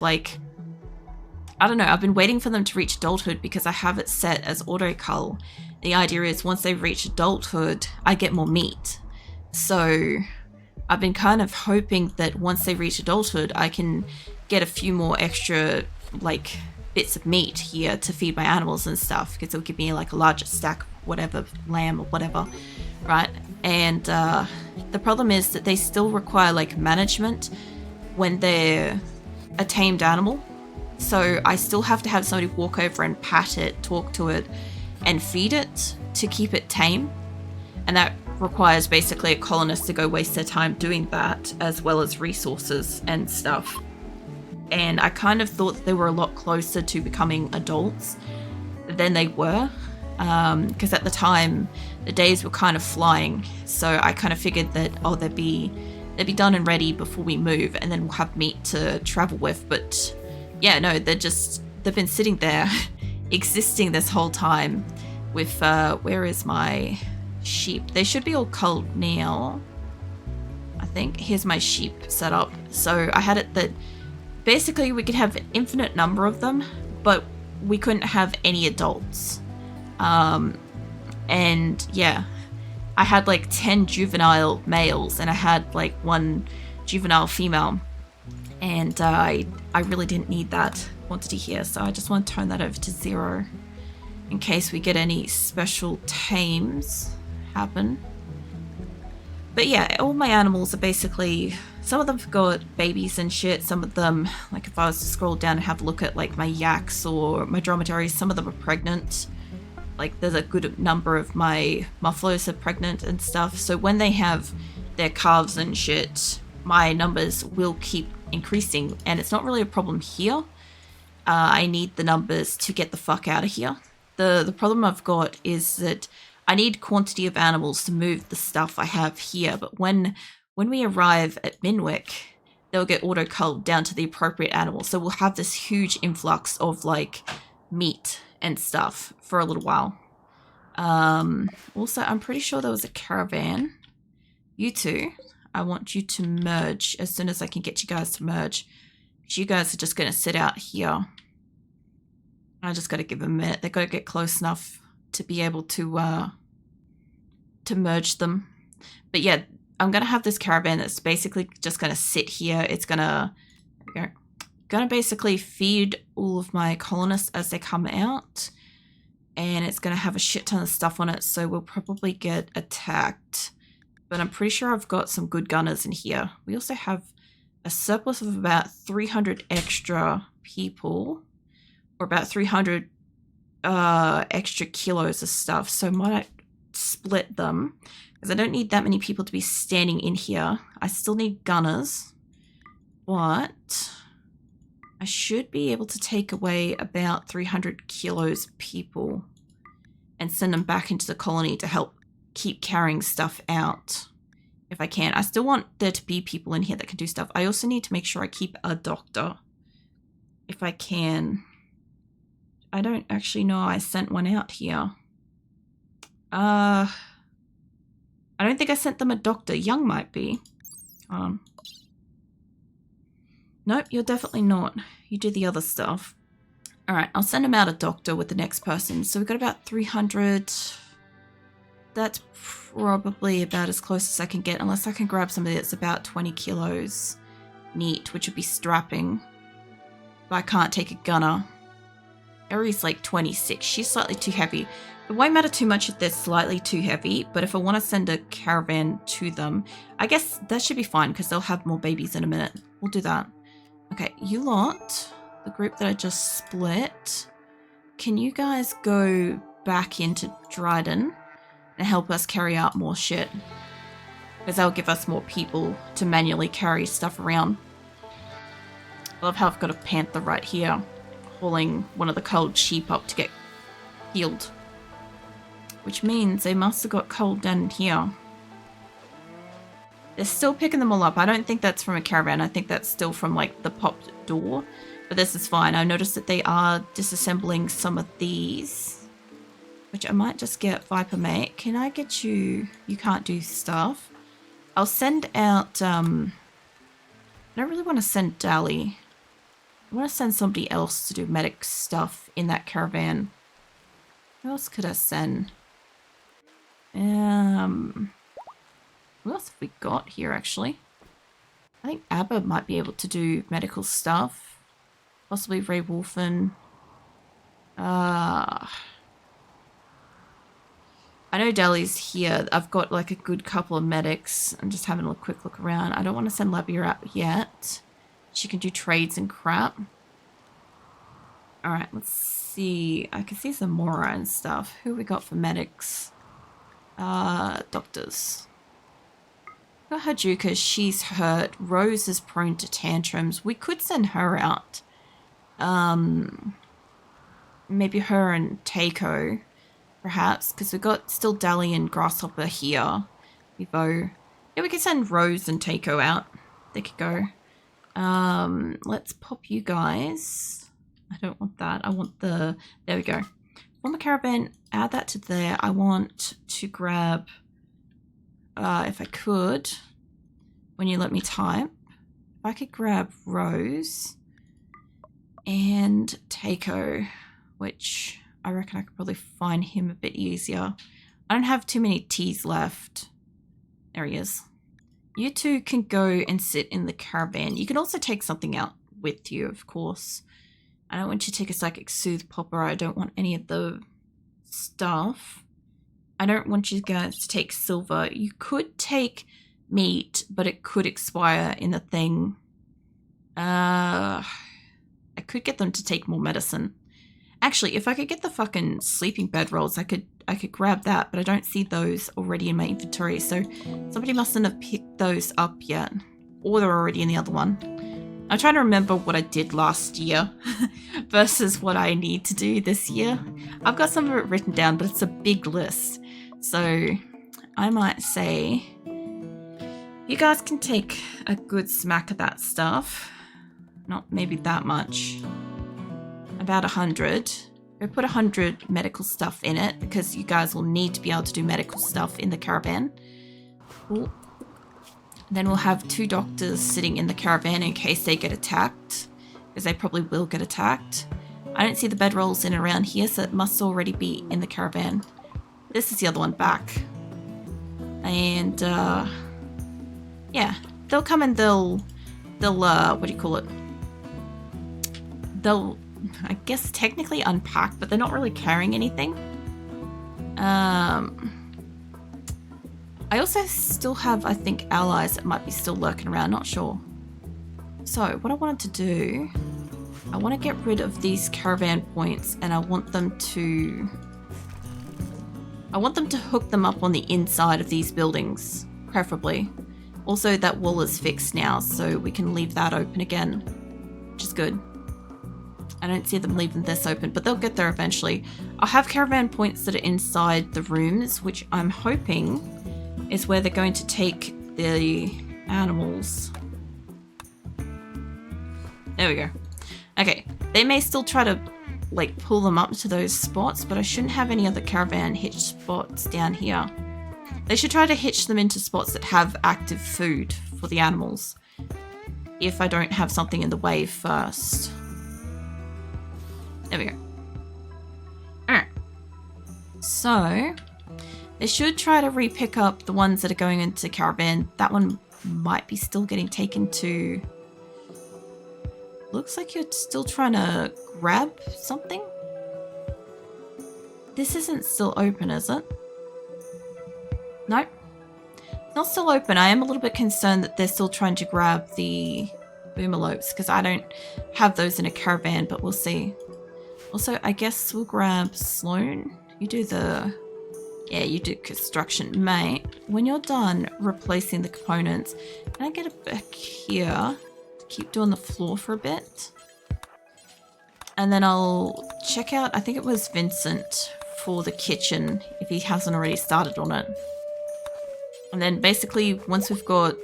like, I don't know, I've been waiting for them to reach adulthood because I have it set as auto cull. The idea is once they reach adulthood, I get more meat. So I've been kind of hoping that once they reach adulthood, I can get a few more extra, like, bits of meat here to feed my animals and stuff, because it'll give me like a larger stack of whatever, lamb or whatever, right? And the problem is that they still require like management when they're a tamed animal. So I still have to have somebody walk over and pat it, talk to it, and feed it to keep it tame. And that requires basically a colonist to go waste their time doing that, as well as resources and stuff. And I kind of thought that they were a lot closer to becoming adults than they were, because at the time the days were kind of flying. So I kind of figured that, oh, they'd be done and ready before we move, and then we'll have meat to travel with. But yeah, no, they've been sitting there existing this whole time with where is my sheep? They should be all culled now, I think. Here's my sheep set up. So I had it that basically we could have an infinite number of them, but we couldn't have any adults. And yeah, I had like 10 juvenile males and I had like 1 juvenile female, and I really didn't need that quantity here, so I just want to turn that over to 0 in case we get any special tames happen. But yeah, all my animals are basically, some of them have got babies and shit, some of them, like if I was to scroll down and have a look at like my yaks or my dromedaries, some of them are pregnant. Like there's a good number of my muffaloes are pregnant and stuff, so when they have their calves and shit, my numbers will keep increasing, and it's not really a problem here. I need the numbers to get the fuck out of here. The problem I've got is that I need quantity of animals to move the stuff I have here, but when we arrive at Minwick, they'll get auto-culled down to the appropriate animal, so we'll have this huge influx of like meat and stuff for a little while. Also, I'm pretty sure there was a caravan. You two, I want you to merge as soon as I can get you guys to merge. Because you guys are just going to sit out here. I just got to give them a minute. They've got to get close enough to be able to merge them. But yeah, I'm going to have this caravan that's basically just going to sit here. It's going to... There we go. Going to basically feed all of my colonists as they come out. And it's going to have a shit ton of stuff on it, so we'll probably get attacked. But I'm pretty sure I've got some good gunners in here. We also have a surplus of about 300 extra people, or about 300 extra kilos of stuff. So might I split them, because I don't need that many people to be standing in here. I still need gunners, but I should be able to take away about 300 kilos people and send them back into the colony to help keep carrying stuff out if I can. I still want there to be people in here that can do stuff. I also need to make sure I keep a doctor if I can. I don't actually know I sent one out here. I don't think I sent them a doctor. Young might be. Nope, you're definitely not. You do the other stuff. Alright, I'll send him out a doctor with the next person. So we've got about 300. That's probably about as close as I can get, unless I can grab somebody that's about 20 kilos neat, which would be strapping. But I can't take a gunner. Erie's like 26. She's slightly too heavy. It won't matter too much if they're slightly too heavy, but if I want to send a caravan to them, I guess that should be fine because they'll have more babies in a minute. We'll do that. Okay, you lot, the group that I just split, can you guys go back into Dryden and help us carry out more shit? Because that'll give us more people to manually carry stuff around. I love how I've got a panther right here, hauling one of the culled sheep up to get healed. Which means they must have got culled down here. They're still picking them all up. I don't think that's from a caravan. I think that's still from like the popped door. But this is fine. I noticed that they are disassembling some of these, which I might just get Viper Mate. Can I get you? You can't do stuff. I'll send out, I don't really want to send Dally. I want to send somebody else to do medic stuff in that caravan. Who else could I send? Who else have we got here, actually? I think Abba might be able to do medical stuff. Possibly Ray Wolfen. I know Deli's here. I've got like a good couple of medics. I'm just having a quick look around. I don't want to send Labia out yet. She can do trades and crap. Alright, let's see. I can see some Mora and stuff. Who we got for medics? Doctors. Got Hajuka, she's hurt. Rose is prone to tantrums. We could send her out. Maybe her and Takeo, perhaps, because we've got still Dali and Grasshopper here. Vivo. Yeah, we could send Rose and Takeo out. They could go. Let's pop you guys. I don't want that. I want the... There we go. Form a caravan. Add that to there. I want to grab... if I could, when you let me type, if I could grab Rose and Takeo, which I reckon I could probably find him a bit easier. I don't have too many T's left. There he is. You two can go and sit in the caravan. You can also take something out with you, of course. I don't want you to take a psychic soothe popper. I don't want any of the stuff. I don't want you guys to take silver. You could take meat, but it could expire in the thing. I could get them to take more medicine. Actually, if I could get the fucking sleeping bedrolls, I could grab that, but I don't see those already in my inventory, so somebody mustn't have picked those up yet. Or they're already in the other one. I'm trying to remember what I did last year versus what I need to do this year. I've got some of it written down, but it's a big list. So I might say you guys can take a good smack of that stuff. Not maybe that much. About 100. Go put 100 medical stuff in it because you guys will need to be able to do medical stuff in the caravan. Cool. Then we'll have 2 doctors sitting in the caravan in case they get attacked, because they probably will get attacked. I don't see the bedrolls in and around here, so it must already be in the caravan. This is the other one back. And, yeah. They'll come and they'll, what do you call it? They'll, I guess, technically unpack, but they're not really carrying anything. I also still have, I think, allies that might be still lurking around, not sure. So, what I wanted to do, I want to get rid of these caravan points, and I want them to hook them up on the inside of these buildings, preferably. Also, that wall is fixed now, so we can leave that open again, which is good. I don't see them leaving this open, but they'll get there eventually. I'll have caravan points that are inside the rooms, which I'm hoping is where they're going to take the animals. There we go. Okay, they may still try to like pull them up to those spots, but I shouldn't have any other caravan hitch spots down here. They should try to hitch them into spots that have active food for the animals, if I don't have something in the way first. There we go. Alright. So, they should try to re-pick up the ones that are going into caravan. That one might be still getting taken to... Looks like you're still trying to grab something? This isn't still open, is it? Nope. It's not still open. I am a little bit concerned that they're still trying to grab the boomalopes, because I don't have those in a caravan, but we'll see. Also, I guess we'll grab Sloan. You do the... Yeah, you do construction. Mate, when you're done replacing the components, can I get it back here to keep doing the floor for a bit? And then I'll check out, I think it was Vincent, for the kitchen, if he hasn't already started on it. And then basically, once we've got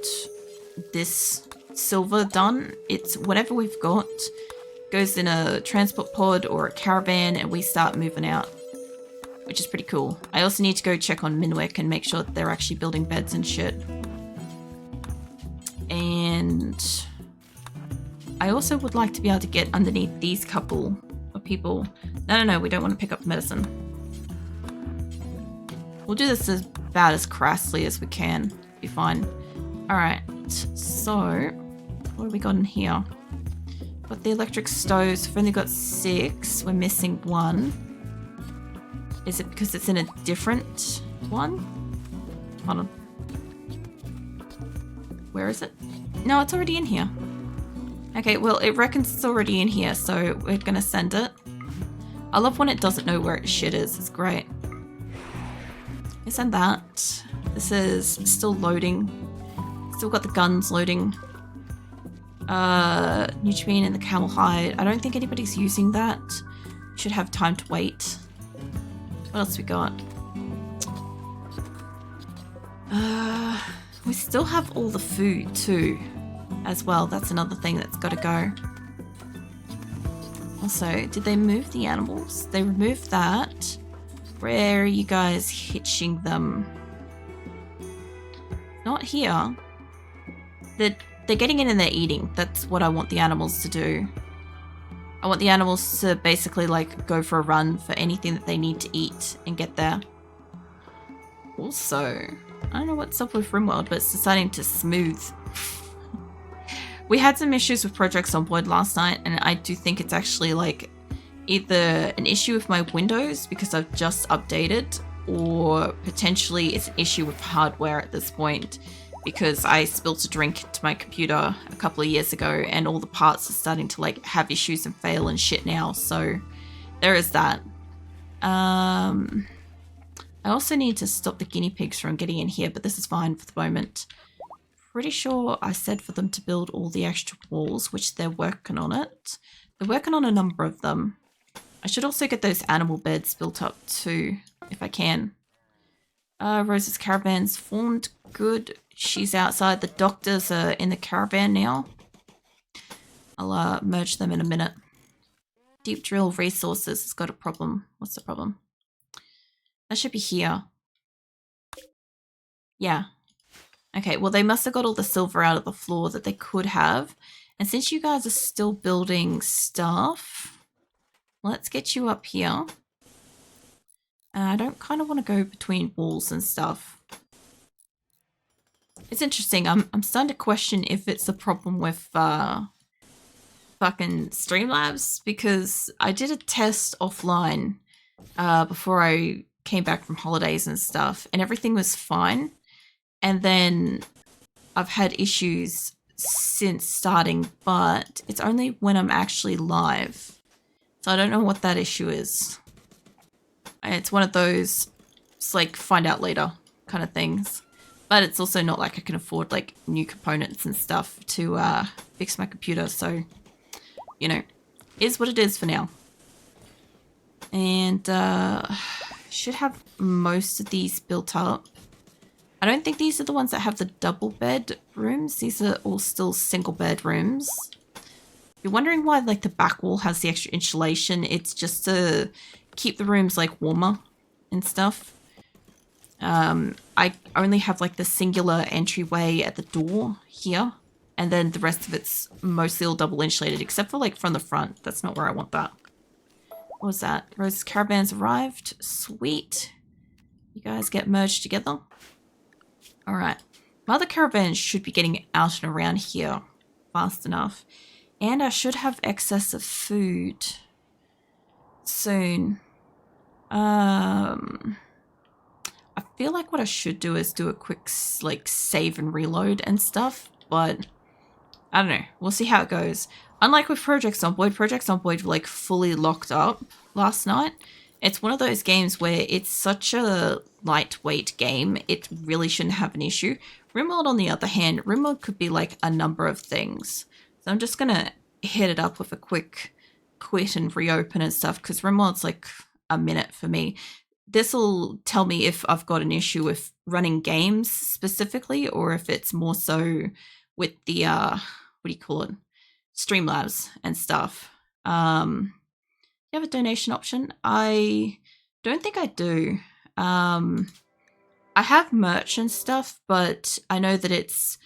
this silver done, it's whatever we've got goes in a transport pod or a caravan and we start moving out, which is pretty cool. I also need to go check on Minwick and make sure that they're actually building beds and shit. And I also would like to be able to get underneath these couple of people. No, we don't want to pick up medicine. We'll do this about as crassly as we can. Be fine. Alright, so what have we got in here? Got the electric stoves. We've only got 6. We're missing 1. Is it because it's in a different one? Hold on. Where is it? No, it's already in here. Okay, well, it reckons it's already in here, so we're gonna send it. I love when it doesn't know where its shit is. It's great. We send that. This is still loading. Still got the guns loading. Neutropene and the camel hide. I don't think anybody's using that. Should have time to wait. What else we got? We still have all the food too, as well. That's another thing that's got to go. Also, did they move the animals? They removed that. Where are you guys hitching them? Not here. They're getting in and they're eating. That's what I want the animals to do. I want the animals to basically like go for a run for anything that they need to eat and get there. Also, I don't know what's up with RimWorld, but it's deciding to smooth. We had some issues with projects on board last night, and I do think it's actually like either an issue with my Windows because I've just updated, or potentially it's an issue with hardware at this point because I spilt a drink into my computer a couple of years ago and all the parts are starting to like have issues and fail and shit now. So there is that. I also need to stop the guinea pigs from getting in here, but this is fine for the moment. Pretty sure I said for them to build all the extra walls, which they're working on it. They're working on a number of them. I should also get those animal beds built up too, if I can. Rose's caravan's formed. Good. She's outside. The doctors are in the caravan now. I'll merge them in a minute. Deep drill resources has got a problem. What's the problem? That should be here. Yeah. Okay, well they must have got all the silver out of the floor that they could have. And since you guys are still building stuff, let's get you up here. I don't kind of want to go between walls and stuff. It's interesting. I'm starting to question if it's a problem with fucking Streamlabs, because I did a test offline before I came back from holidays and stuff, and everything was fine. And then I've had issues since starting, but it's only when I'm actually live. So I don't know what that issue is. It's one of those, it's like find out later kind of things. But it's also not like I can afford like new components and stuff to fix my computer. So, you know, is what it is for now. And should have most of these built up. I don't think these are the ones that have the double bed rooms. These are all still single bed rooms. You're wondering why like the back wall has the extra insulation. It's just to keep the rooms like warmer and stuff. I only have like the singular entryway at the door here, and then the rest of it's mostly all double insulated except for like from the front. That's not where I want that. What was that? Rose's caravan's arrived. Sweet. You guys get merged together. All right. My other caravans should be getting out and around here fast enough. And I should have excess of food soon. I feel like what I should do is do a quick like save and reload and stuff, but I don't know. We'll see how it goes. Unlike with Projects on Board were like fully locked up last night. It's one of those games where it's such a lightweight game, it really shouldn't have an issue. RimWorld, on the other hand, RimWorld could be like a number of things. So I'm just gonna hit it up with a quick quit and reopen and stuff, because RimWorld's like a minute for me. This will tell me if I've got an issue with running games specifically, or if it's more so with the what do you call it, Streamlabs and stuff. You have a donation option? I don't think I do. I have merch and stuff, but I know that it's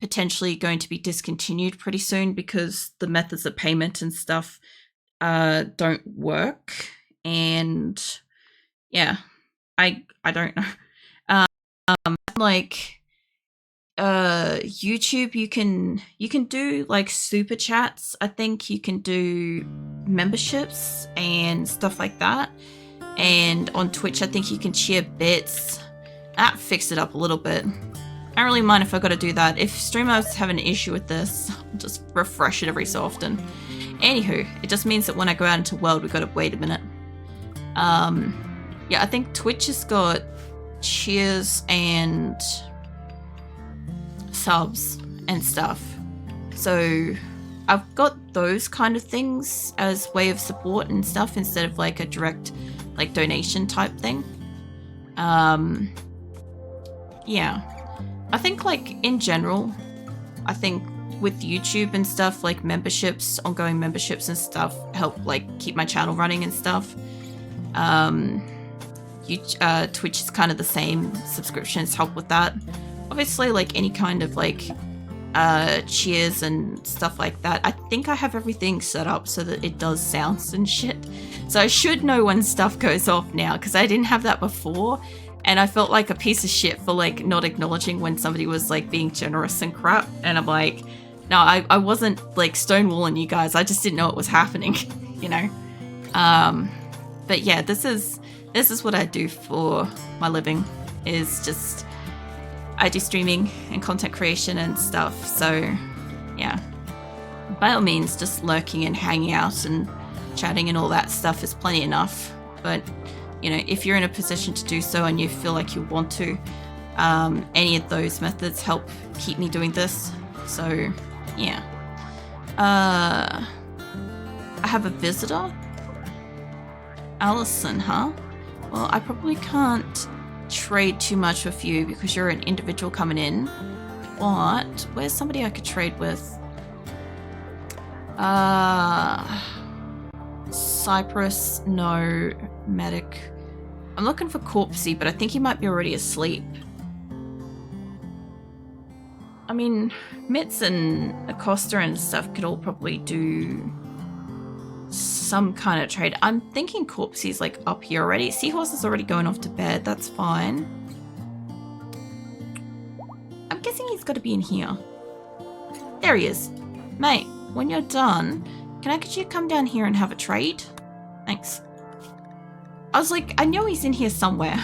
potentially going to be discontinued pretty soon because the methods of payment and stuff don't work. And yeah, I don't know. Like YouTube, you can do like super chats. I think you can do memberships and stuff like that. And on Twitch, I think you can share bits. That fixed it up a little bit. I don't really mind if I gotta do that. If streamers have an issue with this, I'll just refresh it every so often. Anywho, it just means that when I go out into world, we've got to wait a minute. Yeah, I think Twitch has got cheers and subs and stuff. So I've got those kind of things as way of support and stuff instead of like a direct like donation type thing. Yeah. I think like in general, I think with YouTube and stuff, like memberships, ongoing memberships and stuff help like keep my channel running and stuff. Twitch is kind of the same. Subscriptions help with that. Obviously, like any kind of like cheers and stuff like that. I think I have everything set up so that it does sounds and shit. So I should know when stuff goes off now because I didn't have that before. And I felt like a piece of shit for like not acknowledging when somebody was like being generous and crap. And I'm like, no, I wasn't like stonewalling you guys. I just didn't know it was happening, you know? But yeah, this is what I do for my living, is just, I do streaming and content creation and stuff. So yeah, by all means, just lurking and hanging out and chatting and all that stuff is plenty enough. But you know, if you're in a position to do so and you feel like you want to, any of those methods help keep me doing this. So yeah. I have a visitor. Allison, huh? Well, I probably can't trade too much with you because you're an individual coming in. But where's somebody I could trade with? Cyprus, no. Medic. I'm looking for Corpsey, but I think he might be already asleep. I mean, Mitz and Acosta and stuff could all probably do some kind of trade. I'm thinking Corpsey's like up here already. Seahorse is already going off to bed. That's fine. I'm guessing he's got to be in here. There he is. Mate, when you're done, could you come down here and have a trade? Thanks. I was like, I know he's in here somewhere.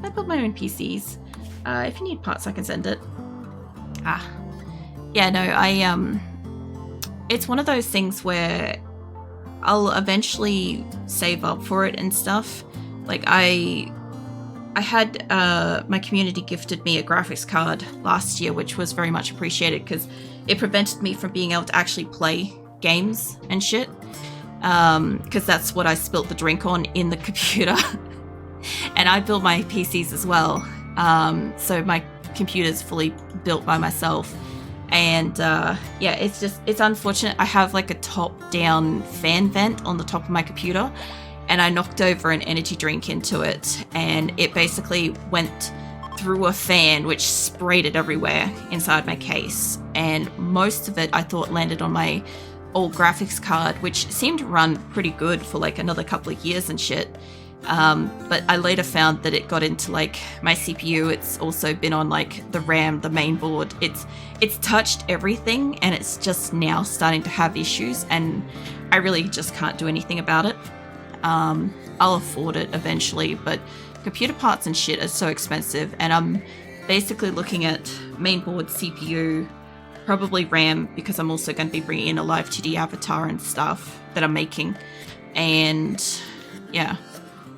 I build my own PCs. If you need parts, I can send it. Yeah, no, it's one of those things where I'll eventually save up for it and stuff. Like I had my community gifted me a graphics card last year, which was very much appreciated because it prevented me from being able to actually play games and shit. Because that's what I spilt the drink on in the computer. And I build my PCs as well. So my computer's fully built by myself. And yeah, it's unfortunate. I have like a top-down fan vent on the top of my computer, and I knocked over an energy drink into it, and it basically went through a fan, which sprayed it everywhere inside my case. And most of it, I thought, landed on my old graphics card, which seemed to run pretty good for like another couple of years and shit. But I later found that it got into like my CPU. It's also been on like the RAM, the main board. It's touched everything, and it's just now starting to have issues, and I really just can't do anything about it. I'll afford it eventually, but computer parts and shit are so expensive, and I'm basically looking at main board, CPU, probably RAM, because I'm also going to be bringing in a live 2D avatar and stuff that I'm making. And yeah,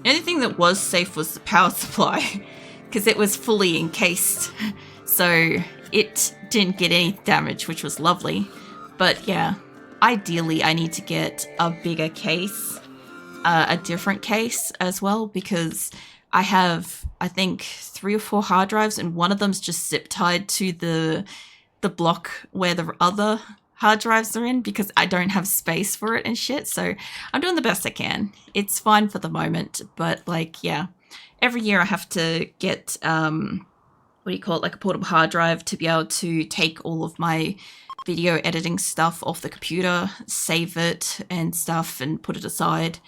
the only thing that was safe was the power supply because it was fully encased, so it didn't get any damage, which was lovely. But yeah, ideally I need to get a bigger case, a different case as well, because I have, I think, 3 or 4 hard drives, and one of them's just zip tied to the block where the other hard drives are in, because I don't have space for it and shit. So I'm doing the best I can. It's fine for the moment, but like, yeah, every year I have to get what do you call it, like a portable hard drive to be able to take all of my video editing stuff off the computer, save it and stuff, and put it aside,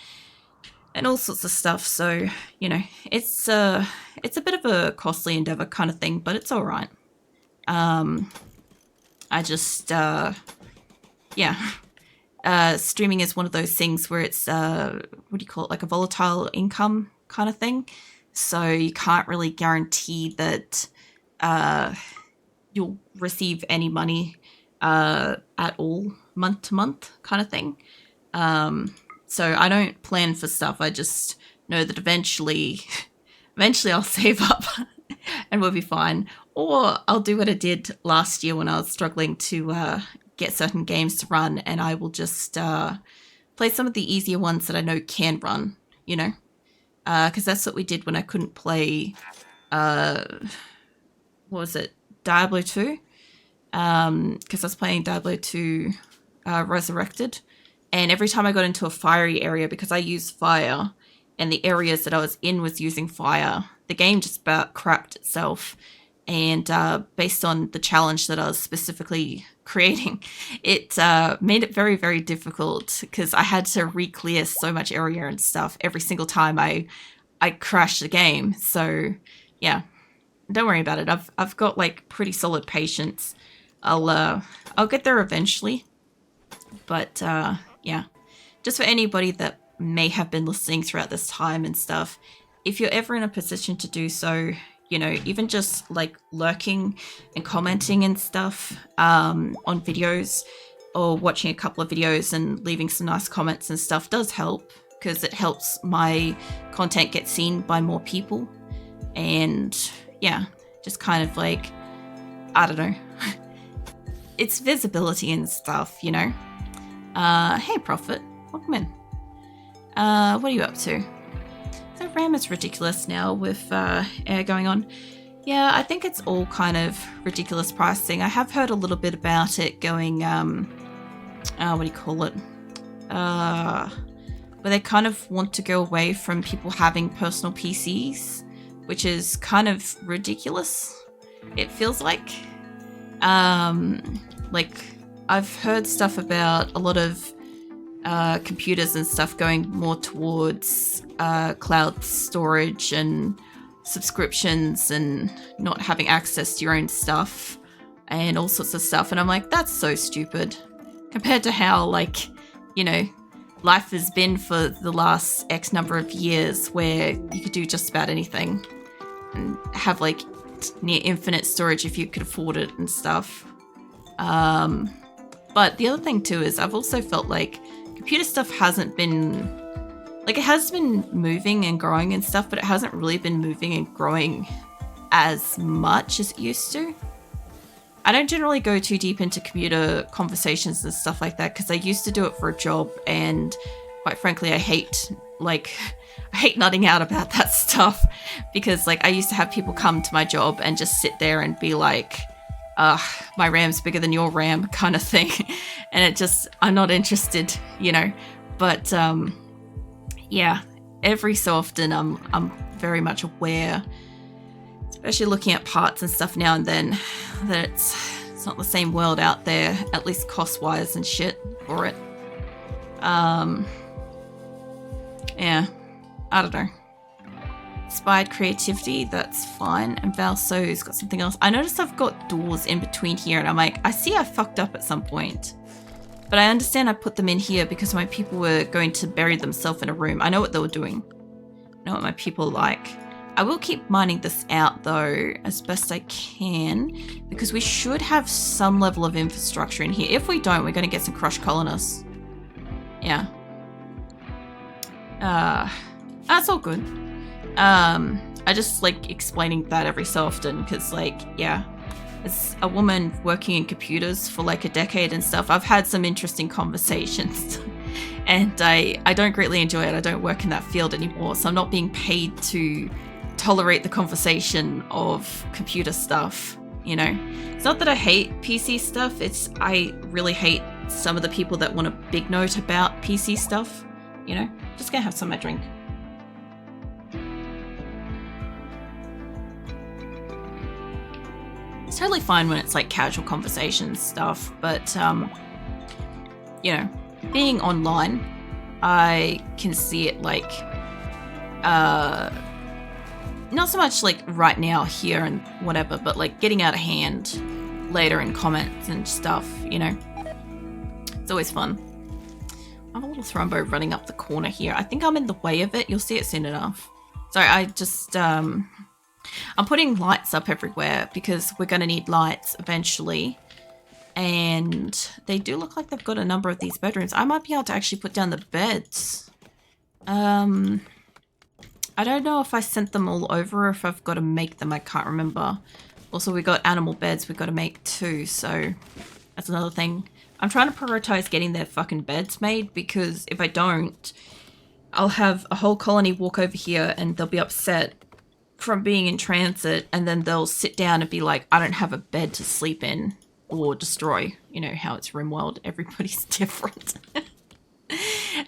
and all sorts of stuff. So, you know, it's a bit of a costly endeavor kind of thing, but it's all right. I just, streaming is one of those things where it's, what do you call it, like a volatile income kind of thing. So you can't really guarantee that you'll receive any money at all month to month kind of thing. So I don't plan for stuff. I just know that eventually I'll save up and we'll be fine. Or I'll do what I did last year when I was struggling to get certain games to run, and I will just play some of the easier ones that I know can run, you know? Because that's what we did when I couldn't play, what was it, Diablo 2? Because I was playing Diablo 2 Resurrected, and every time I got into a fiery area, because I use fire, and the areas that I was in was using fire, the game just about crapped itself. And based on the challenge that I was specifically creating, it made it very, very difficult because I had to re-clear so much area and stuff every single time I crashed the game. So yeah, don't worry about it. I've got like pretty solid patience. I'll get there eventually. But yeah, just for anybody that may have been listening throughout this time and stuff, if you're ever in a position to do so, you know, even just like lurking and commenting and stuff on videos, or watching a couple of videos and leaving some nice comments and stuff does help, because it helps my content get seen by more people. And yeah, just kind of like, I don't know, it's visibility and stuff, you know. Hey Prophet, welcome in. What are you up to? The RAM is ridiculous now with air going on. Yeah, I think it's all kind of ridiculous pricing. I have heard a little bit about it going, what do you call it? Where they kind of want to go away from people having personal PCs, which is kind of ridiculous, it feels like. Like, I've heard stuff about a lot of computers and stuff going more towards cloud storage and subscriptions and not having access to your own stuff and all sorts of stuff. And I'm like, that's so stupid compared to how, like, you know, life has been for the last X number of years, where you could do just about anything and have like near infinite storage if you could afford it and stuff. But the other thing too is I've also felt like computer stuff hasn't been, like, it has been moving and growing and stuff, but it hasn't really been moving and growing as much as it used to. I don't generally go too deep into computer conversations and stuff like that, because I used to do it for a job, and quite frankly, I hate nutting out about that stuff, because like I used to have people come to my job and just sit there and be like, my RAM's bigger than your RAM kind of thing. And it just, I'm not interested, you know. But yeah, every so often I'm very much aware, especially looking at parts and stuff now and then, that it's not the same world out there, at least cost-wise and shit for it. Yeah, I don't know. Inspired creativity, that's fine. And Valso's got something else. I noticed I've got doors in between here, and I'm like, I see I fucked up at some point. But I understand I put them in here because my people were going to bury themselves in a room. I know what they were doing. I know what my people are like. I will keep mining this out though, as best I can, because we should have some level of infrastructure in here. If we don't, we're going to get some crushed colonists. Yeah. That's all good. I just like explaining that every so often, because like, yeah, as a woman working in computers for like a decade and stuff, I've had some interesting conversations and I don't greatly enjoy it. I don't work in that field anymore, so I'm not being paid to tolerate the conversation of computer stuff, you know. It's not that I hate PC stuff, it's I really hate some of the people that want a big note about PC stuff, you know. Just gonna have some of my drink. totally fine when it's like casual conversation stuff, but you know, being online, I can see it like not so much like right now here and whatever, but like getting out of hand later in comments and stuff, you know. It's always fun. I have a little thrombo running up the corner here. I think I'm in the way of it. You'll see it soon enough. Sorry, I just I'm putting lights up everywhere because we're going to need lights eventually. And they do look like they've got a number of these bedrooms. I might be able to actually put down the beds. I don't know if I sent them all over or if I've got to make them. I can't remember. Also, we got animal beds we've got to make too, so that's another thing. I'm trying to prioritize getting their fucking beds made because if I don't, I'll have a whole colony walk over here and they'll be upset from being in transit, and then they'll sit down and be like, I don't have a bed to sleep in, or destroy. You know how it's RimWorld. Everybody's different.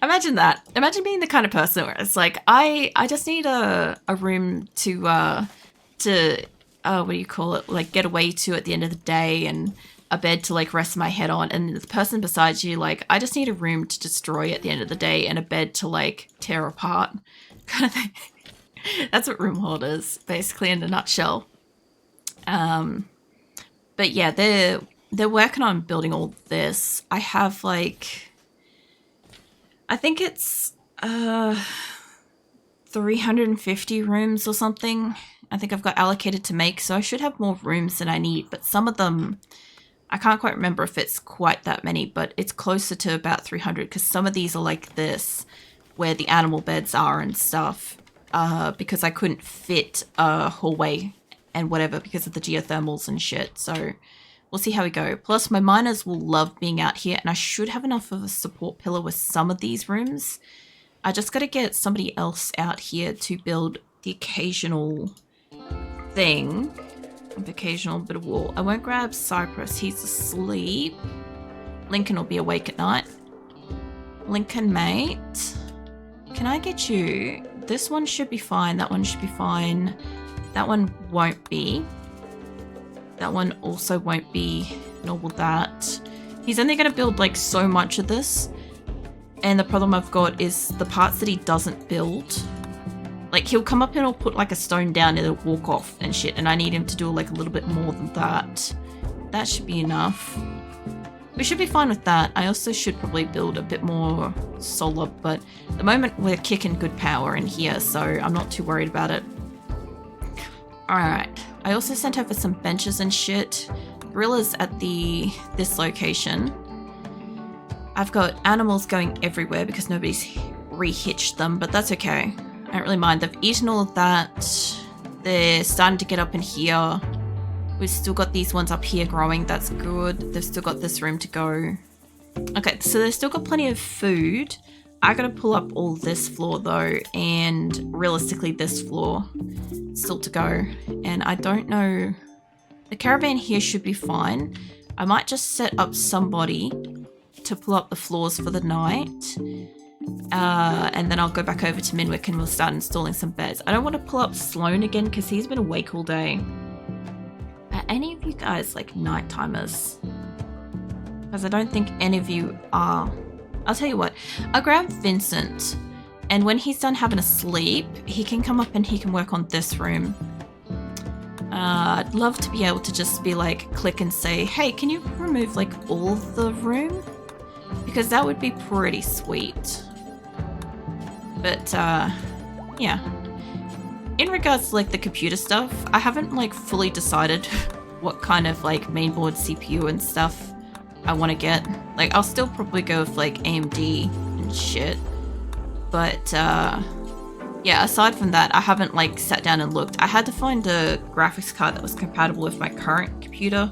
Imagine that. Imagine being the kind of person where it's like, I just need a room to what do you call it? Like get away to at the end of the day, and a bed to like rest my head on, and the person beside you like, I just need a room to destroy at the end of the day and a bed to like tear apart kind of thing. That's what RimWorld is basically in a nutshell. But yeah, they're working on building all this. I have like, I think it's 350 rooms or something I think I've got allocated to make, so I should have more rooms than I need, but some of them I can't quite remember if it's quite that many, but it's closer to about 300 because some of these are like this where the animal beds are and stuff, because I couldn't fit a hallway and whatever because of the geothermals and shit. So we'll see how we go. Plus my miners will love being out here, and I should have enough of a support pillar with some of these rooms. I just got to get somebody else out here to build the occasional thing. An occasional bit of wall. I won't grab Cypress. He's asleep. Lincoln will be awake at night. Lincoln, mate. Can I get you? This one should be fine. That one should be fine. That one won't be. That one also won't be. Nor will that. He's only going to build like so much of this. And the problem I've got is the parts that he doesn't build. Like, he'll come up and he'll put like a stone down and it'll walk off and shit. And I need him to do like a little bit more than that. That should be enough. We should be fine with that. I also should probably build a bit more solar, but at the moment we're kicking good power in here, so I'm not too worried about it. Alright. I also sent over some benches and shit. Gorillas at this location. I've got animals going everywhere because nobody's rehitched them, but that's okay. I don't really mind. They've eaten all of that. They're starting to get up in here. We've still got these ones up here growing. That's good. They've still got this room to go. Okay, so they've still got plenty of food. I gotta pull up all this floor though, and realistically this floor still to go. And I don't know. The caravan here should be fine. I might just set up somebody to pull up the floors for the night. And then I'll go back over to Minwick and we'll start installing some beds. I don't want to pull up Sloan again because he's been awake all day. Are any of you guys like night timers? Because I don't think any of you are. I'll tell you what, I'll grab Vincent, and when he's done having a sleep, he can come up and he can work on this room. I'd love to be able to just be like, click and say, hey, can you remove like all of the room? Because that would be pretty sweet. But, yeah. In regards to like the computer stuff, I haven't like fully decided what kind of like mainboard CPU and stuff I want to get. Like, I'll still probably go with like AMD and shit. But, yeah, aside from that, I haven't like sat down and looked. I had to find a graphics card that was compatible with my current computer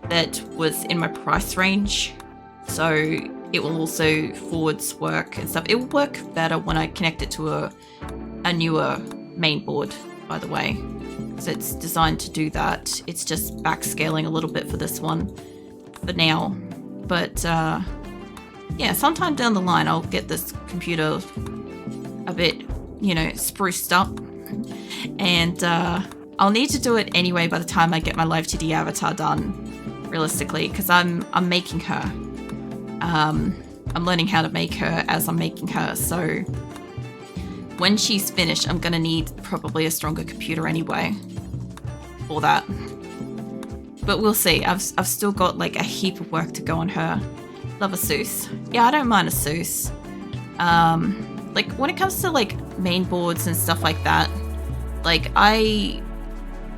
that was in my price range. So it will also forwards work and stuff. It will work better when I connect it to a newer mainboard, by the way. So it's designed to do that. It's just backscaling a little bit for this one for now. But yeah, sometime down the line I'll get this computer a bit, you know, spruced up and I'll need to do it anyway by the time I get my Live 2D avatar done, realistically, because I'm making her. I'm learning how to make her as I'm making her, so when she's finished, I'm gonna need probably a stronger computer anyway for that. But we'll see. I've still got like a heap of work to go on her. Love Asus. Yeah, I don't mind Asus. Like when it comes to like main boards and stuff like that, like I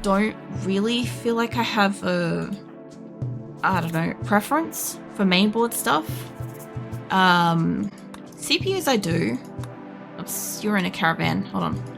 don't really feel like I have a, I don't know, preference for mainboard stuff. CPUs I do. Oops, you're in a caravan. Hold on.